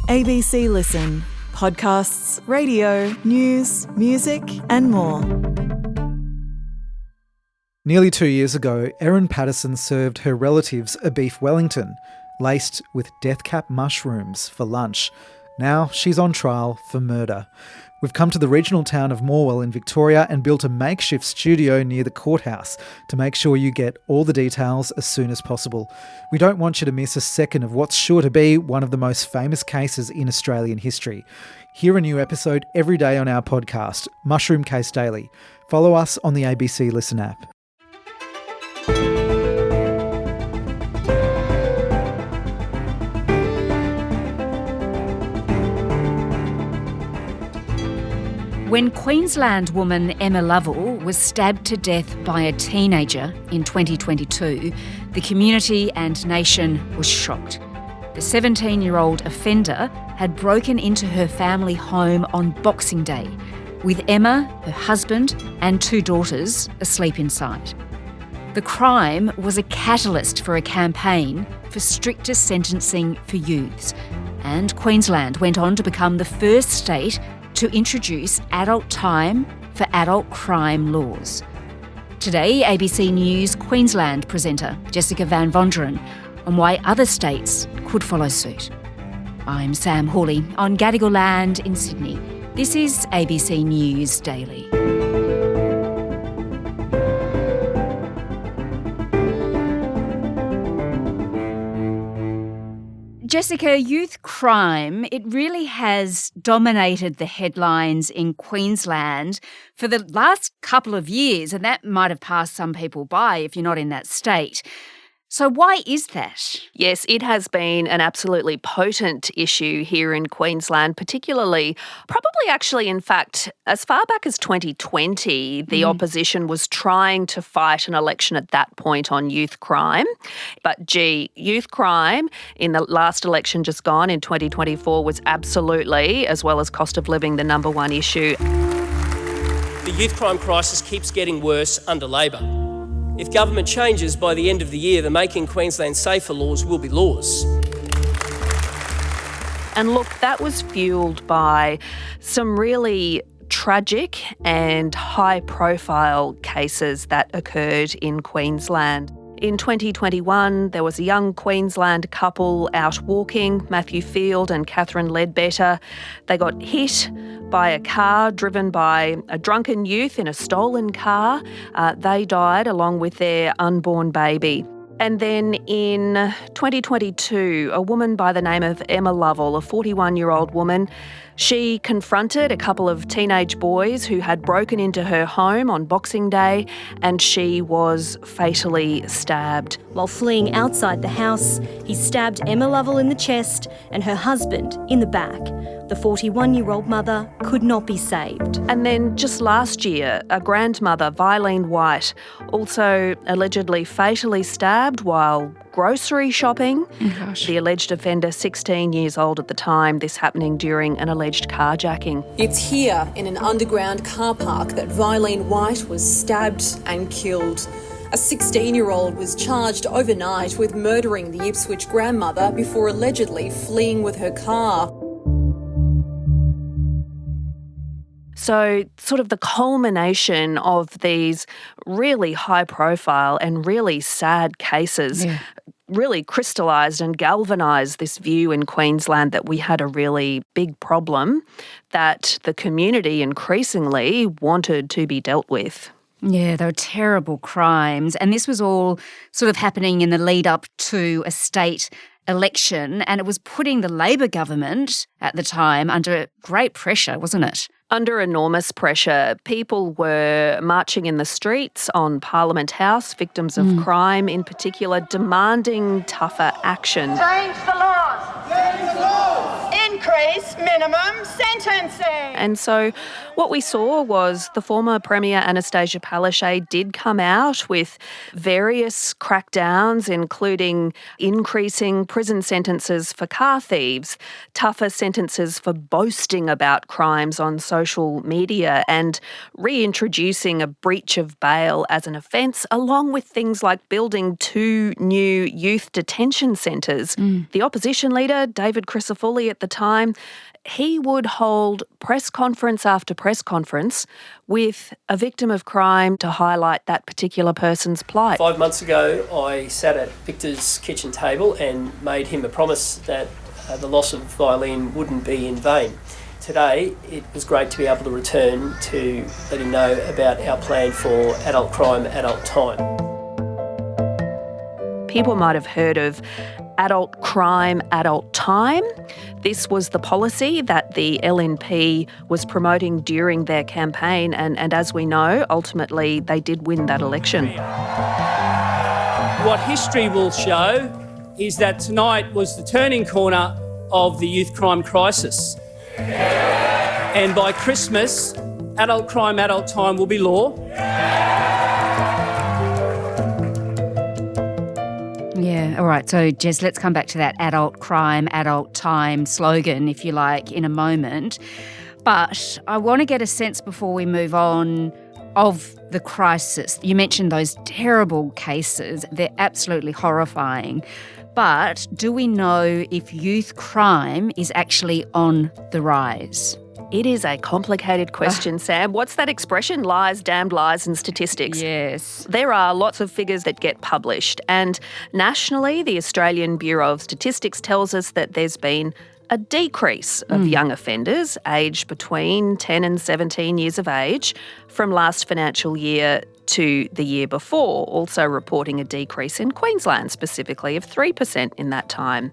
ABC Listen. Podcasts, radio, news, music and more. Nearly 2 years ago, Erin Patterson served her relatives a beef Wellington, laced with death cap mushrooms for lunch. Now she's on trial for murder. We've come to the regional town of Morwell in Victoria and built a makeshift studio near the courthouse to make sure you get all the details as soon as possible. We don't want you to miss a second of what's sure to be one of the most famous cases in Australian history. Hear a new episode every day on our podcast, Mushroom Case Daily. Follow us on the ABC Listen app. When Queensland woman Emma Lovell was stabbed to death by a teenager in 2022, the community and nation was shocked. The 17-year-old offender had broken into her family home on Boxing Day, with Emma, her husband and 2 daughters asleep inside. The crime was a catalyst for a campaign for stricter sentencing for youths, and Queensland went on to become the first state to introduce adult time for adult crime laws. Today, ABC News Queensland presenter Jessica van Vonderen on why other states could follow suit. I'm Sam Hawley on Gadigal land in Sydney. This is ABC News Daily. Jessica, youth crime, it really has dominated the headlines in Queensland for the last couple of years, and that might have passed some people by if you're not in that state. So why is that? Yes, it has been an absolutely potent issue here in Queensland, particularly, probably actually, in fact, as far back as 2020, the opposition was trying to fight an election at that point on youth crime. But youth crime in the last election just gone in 2024 was absolutely, as well as cost of living, the number one issue. The youth crime crisis keeps getting worse under Labor. If government changes by the end of the year, the Making Queensland Safer laws will be laws. And look, that was fuelled by some really tragic and high-profile cases that occurred in Queensland. In 2021, there was a young Queensland couple out walking, Matthew Field and Catherine Ledbetter. They got hit by a car driven by a drunken youth in a stolen car. They died along with their unborn baby. And then in 2022, a woman by the name of Emma Lovell, a 41-year-old woman, she confronted a couple of teenage boys who had broken into her home on Boxing Day, and she was fatally stabbed. While fleeing outside the house, he stabbed Emma Lovell in the chest and her husband in the back. The 41-year-old mother could not be saved. And then just last year, a grandmother, Vilene White, also allegedly fatally stabbed while grocery shopping. Oh, gosh. The alleged offender, 16 years old at the time, this happening during an alleged carjacking. It's here in an underground car park that Vilene White was stabbed and killed. A 16-year-old was charged overnight with murdering the Ipswich grandmother before allegedly fleeing with her car. So sort of the culmination of these really high-profile and really sad cases really crystallised and galvanised this view in Queensland that we had a really big problem that the community increasingly wanted to be dealt with. Yeah, they were terrible crimes. And this was all sort of happening in the lead up to a state election, and it was putting the Labor government at the time under great pressure, wasn't it? Under enormous pressure. People were marching in the streets on Parliament House, victims of crime in particular, demanding tougher action. Change the laws. Increase minimum sentencing. And so what we saw was the former Premier Anastasia Palaszczuk did come out with various crackdowns, including increasing prison sentences for car thieves, tougher sentences for boasting about crimes on social media, and reintroducing a breach of bail as an offence, along with things like building 2 new youth detention centres. The opposition leader, David Crisafulli at the time, he would hold press conference after press conference with a victim of crime to highlight that particular person's plight. 5 months ago, I sat at Victor's kitchen table and made him a promise that the loss of Violin wouldn't be in vain. Today, it was great to be able to return to let him know about our plan for adult crime, adult time. People might have heard of adult crime, adult time. This was the policy that the LNP was promoting during their campaign, and as we know, ultimately they did win that election. What history will show is that tonight was the turning corner of the youth crime crisis. And by Christmas, adult crime, adult time will be law. Yeah, all right. So, Jess, let's come back to that adult crime, adult time slogan, if you like, in a moment. But I want to get a sense before we move on of the crisis. You mentioned those terrible cases. They're absolutely horrifying. But do we know if youth crime is actually on the rise? It is a complicated question, Sam. What's that expression? Lies, damned lies and statistics. Yes. There are lots of figures that get published, and nationally, the Australian Bureau of Statistics tells us that there's been a decrease of young offenders aged between 10 and 17 years of age from last financial year to the year before, also reporting a decrease in Queensland specifically of 3% in that time.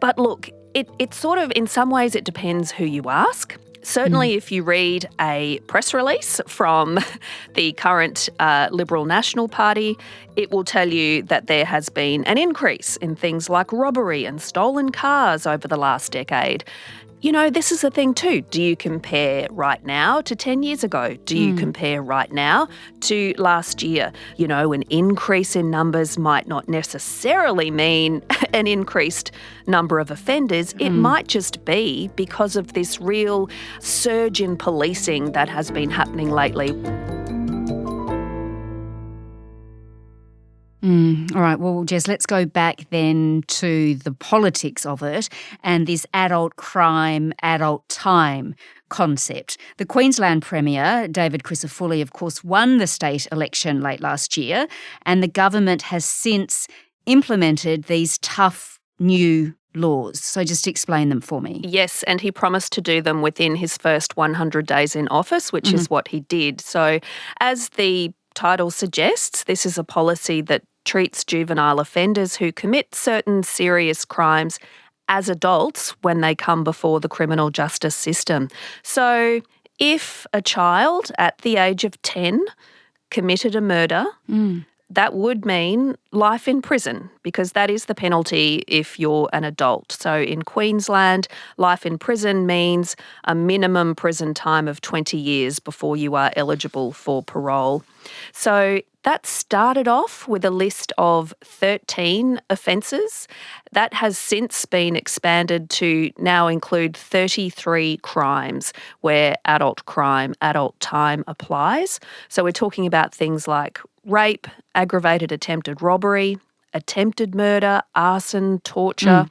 But look, it sort of, in some ways, it depends who you ask. Certainly, if you read a press release from the current Liberal National Party, it will tell you that there has been an increase in things like robbery and stolen cars over the last decade. You know, this is the thing too. Do you compare right now to 10 years ago? Do you compare right now to last year? You know, an increase in numbers might not necessarily mean an increased number of offenders. It might just be because of this real surge in policing that has been happening lately. All right, well, Jess, let's go back then to the politics of it and this adult crime, adult time concept. The Queensland Premier, David Crisafulli, of course, won the state election late last year, and the government has since implemented these tough new laws. So just explain them for me. Yes, and he promised to do them within his first 100 days in office, which is what he did. So as the title suggests, this is a policy that treats juvenile offenders who commit certain serious crimes as adults when they come before the criminal justice system. So if a child at the age of 10 committed a murder, that would mean life in prison, because that is the penalty if you're an adult. So in Queensland, life in prison means a minimum prison time of 20 years before you are eligible for parole. So that started off with a list of 13 offences. That has since been expanded to now include 33 crimes where adult crime, adult time applies. So we're talking about things like rape, aggravated attempted robbery, attempted murder, arson, torture,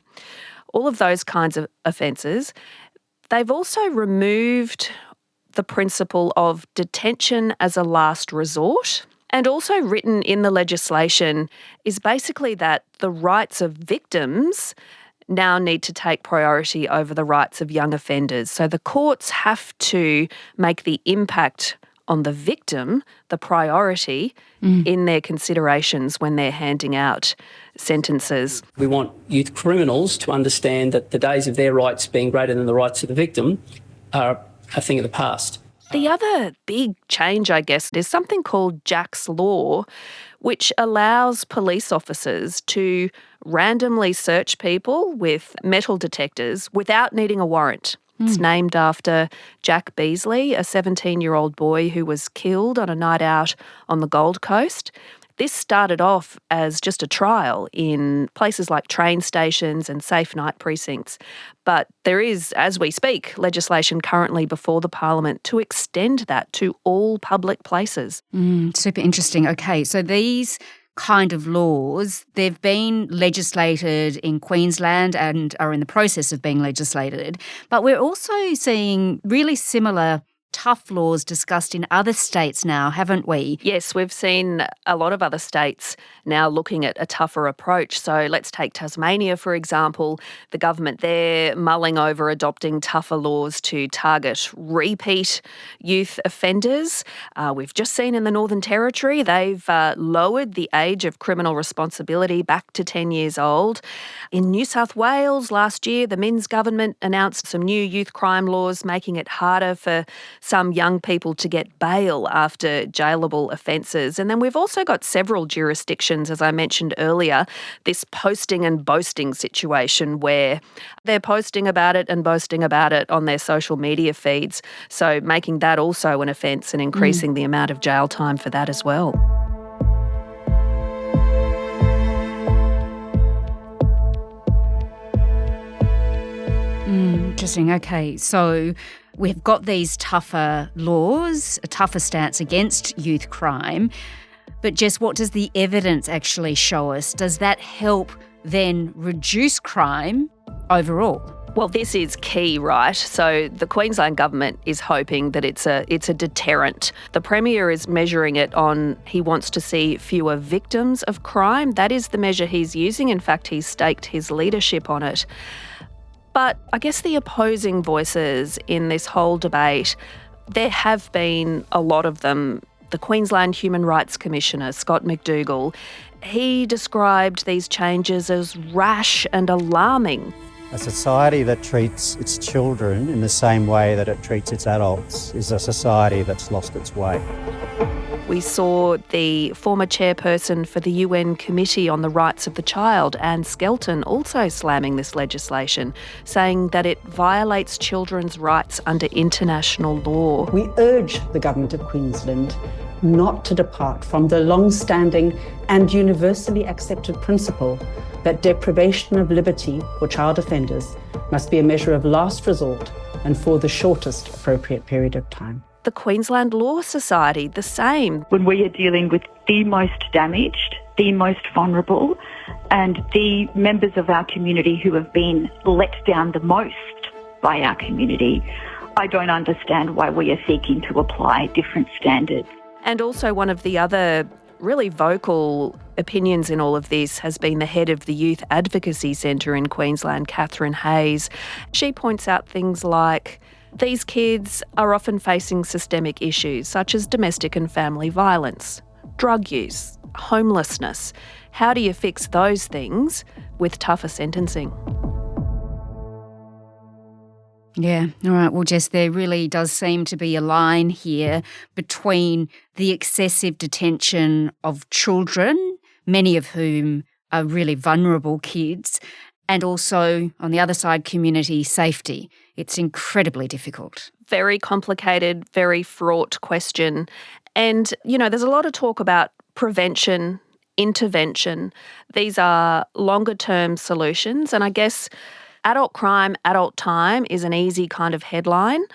all of those kinds of offences. They've also removed the principle of detention as a last resort. And also written in the legislation is basically that the rights of victims now need to take priority over the rights of young offenders. So the courts have to make the impact on the victim the priority in their considerations when they're handing out sentences. We want youth criminals to understand that the days of their rights being greater than the rights of the victim are a thing of the past. The other big change, I guess, is something called Jack's Law, which allows police officers to randomly search people with metal detectors without needing a warrant. It's named after Jack Beasley, a 17-year-old boy who was killed on a night out on the Gold Coast. This started off as just a trial in places like train stations and safe night precincts. But there is, as we speak, legislation currently before the Parliament to extend that to all public places. Super interesting. Okay, so these kind of laws, they've been legislated in Queensland and are in the process of being legislated. But we're also seeing really similar tough laws discussed in other states now, haven't we? Yes, we've seen a lot of other states now looking at a tougher approach. So let's take Tasmania, for example. The government there mulling over adopting tougher laws to target repeat youth offenders. We've just seen in the Northern Territory, they've lowered the age of criminal responsibility back to 10 years old. In New South Wales last year, the Minns government announced some new youth crime laws making it harder for some young people to get bail after jailable offences. And then we've also got several jurisdictions, as I mentioned earlier, this posting and boasting situation where they're posting about it and boasting about it on their social media feeds. So making that also an offence and increasing the amount of jail time for that as well. Interesting. Okay, so we've got these tougher laws, a tougher stance against youth crime. But Jess, what does the evidence actually show us? Does that help then reduce crime overall? Well, this is key, right? So the Queensland government is hoping that it's a deterrent. The Premier is measuring it on he wants to see fewer victims of crime. That is the measure he's using. In fact, he's staked his leadership on it. But I guess the opposing voices in this whole debate, there have been a lot of them. The Queensland Human Rights Commissioner, Scott McDougall, he described these changes as rash and alarming. A society that treats its children in the same way that it treats its adults is a society that's lost its way. We saw the former chairperson for the UN Committee on the Rights of the Child, Anne Skelton, also slamming this legislation, saying that it violates children's rights under international law. We urge the Government of Queensland not to depart from the long-standing and universally accepted principle that deprivation of liberty for child offenders must be a measure of last resort and for the shortest appropriate period of time. The Queensland Law Society, the same. When we are dealing with the most damaged, the most vulnerable, and the members of our community who have been let down the most by our community, I don't understand why we are seeking to apply different standards. And also one of the other really vocal opinions in all of this has been the head of the Youth Advocacy Centre in Queensland, Catherine Hayes. She points out things like these kids are often facing systemic issues such as domestic and family violence, drug use, homelessness. How do you fix those things with tougher sentencing? Yeah, all right. Well, Jess, there really does seem to be a line here between the excessive detention of children, many of whom are really vulnerable kids, and also, on the other side, community safety. It's incredibly difficult. Very complicated, very fraught question. And, you know, there's a lot of talk about prevention, intervention. These are longer-term solutions. And I guess adult crime, adult time is an easy kind of headline.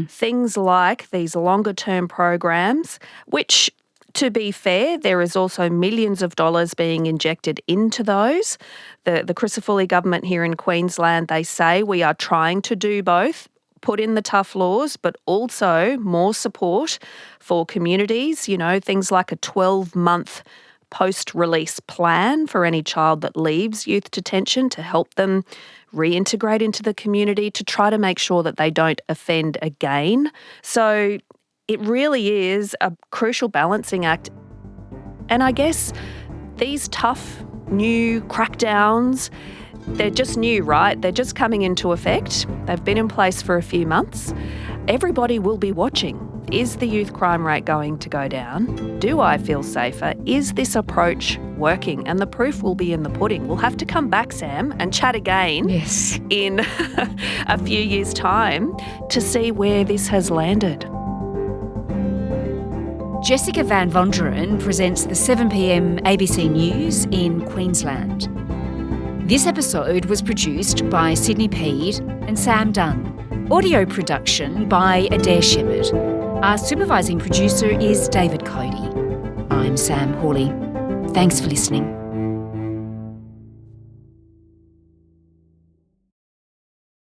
Things like these longer-term programs, which, to be fair, there is also millions of dollars being injected into those. The Crisafulli government here in Queensland, they say we are trying to do both, put in the tough laws, but also more support for communities, you know, things like a 12-month post-release plan for any child that leaves youth detention to help them reintegrate into the community, to try to make sure that they don't offend again. So it really is a crucial balancing act. And I guess these tough new crackdowns, they're just new, right? They're just coming into effect. They've been in place for a few months. Everybody will be watching. Is the youth crime rate going to go down? Do I feel safer? Is this approach working? And the proof will be in the pudding. We'll have to come back, Sam, and chat again in a few years' time to see where this has landed. Jessica van Vonderen presents the 7 p.m. ABC News in Queensland. This episode was produced by Sydney Peed and Sam Dunn. Audio production by Adair Shepherd. Our supervising producer is David Cody. I'm Sam Hawley. Thanks for listening.